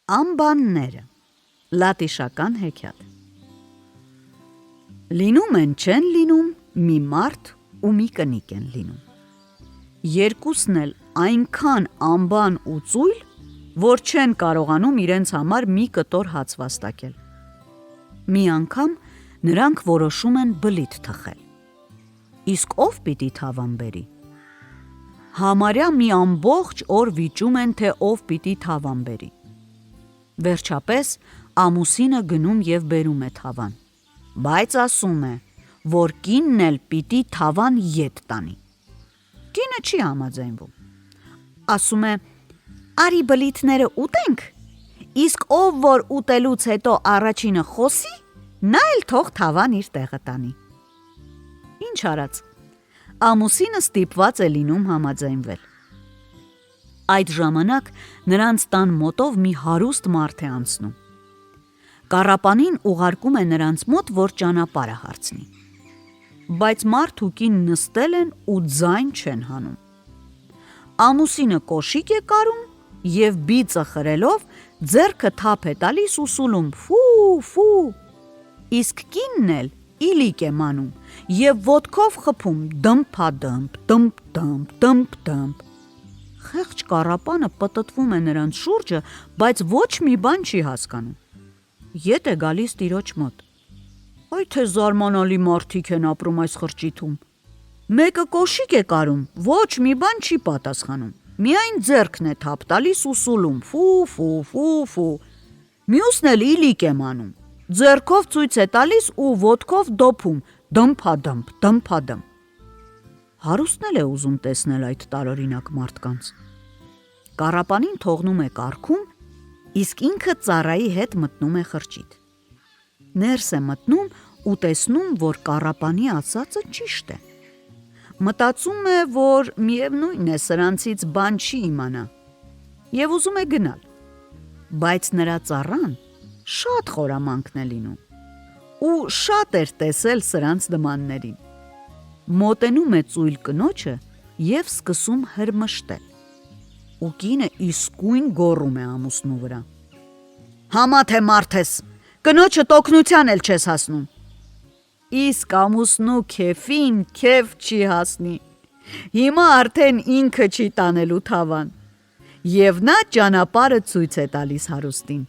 Անբանները լատիշական հեքիաթ Լինում են չեն լինում մի մարդ ու մի կնիկ են լինում Երկուսն էլ այնքան անբան ու ծույլ որ չեն կարողանում իրենց համար մի կտոր հաց վաստակել Մի անգամ նրանք որոշում են բլիթ թխել Իսկ ով պիտի թավան բերի Համարյա մի ամբողջ օր վիճում են թե ով պիտի թավան բերի Վերջապես ամուսինը գնում և բերում է թավան, բայց ասում է, որ կինն էլ պիտի թավան ետ տանի։ Կինը չի համաձայնվում։ Ասում է, արի բլիթները ուտենք, իսկ ով որ ուտելուց հետո առաջինը խոսի, նա էլ թող թավան իր տեղը տանի։ Ինչ արած, ամուսինը ստիպված է լինում համաձայնվել։ Այդ ժամանակ նրանց տան մոտով մի հարուստ մարդ է անցնում։ Կառապանին ուղարկում է նրանց մոտ, որ ճանապարհը հարցնի։ Բայց մարդ ու կին նստել են ու ձայն չեն հանում։ Ամուսինը կոշիկ է կարում և բիծը խրելով ձեռքը թափ է տալիս ու սուլում ֆու, իսկ կինն էլ իլիկ է մանում և ոտքով խփում դմփադմփ Խեղճ կառապանը պտտվում է նրանց շուրջը, բայց ոչ մի բան չի հասկանում։ Ետ է գալիս տիրոջ մոտ։ Այ թե զարմանալի մարդիկ են ապրում այս խրճիթում։ Մեկը կոշիկ է կարում, ոչ մի բան չի պատասխանում։ Միայն ձեռքն է թափ տալիս ու սուլում ֆու։ Մյուսն էլ իլիկ է մանում։ Ձեռքով ցույց է տալիս ու ոտքով դոփում դմփադմփ Հարուստն էլ է ուզում տեսնել այդ տարօրինակ մարդկանց։ Կառապանին թողնում է կառքում, իսկ ինքը ծառայի հետ մտնում է խրճիթ։ Ներս է մտնում ու տեսնում, որ կառապանի ասածը ճիշտ է։ Մտածում է, որ միևնույն է սրանցից բան չի իմանա և ուզում է գնալ, բայց նրա ծառան շատ խորամանկ է լինում ու շատ էր տեսել սրանց նմաններին։ Մոտենում է ծույլ կնոջը և սկսում հրմշտել ու կինը իսկույն գոռում է ամուսնու վրա. Համա թե մարդ ես, կնոջդ օգնության էլ չես հասնում։ Իսկ ամուսնու քեֆին քեֆ չի հասնի, հիմա արդեն ինքը չի տանելու թավան և նա ճանապարհը ցույց է տալիս հարուստին։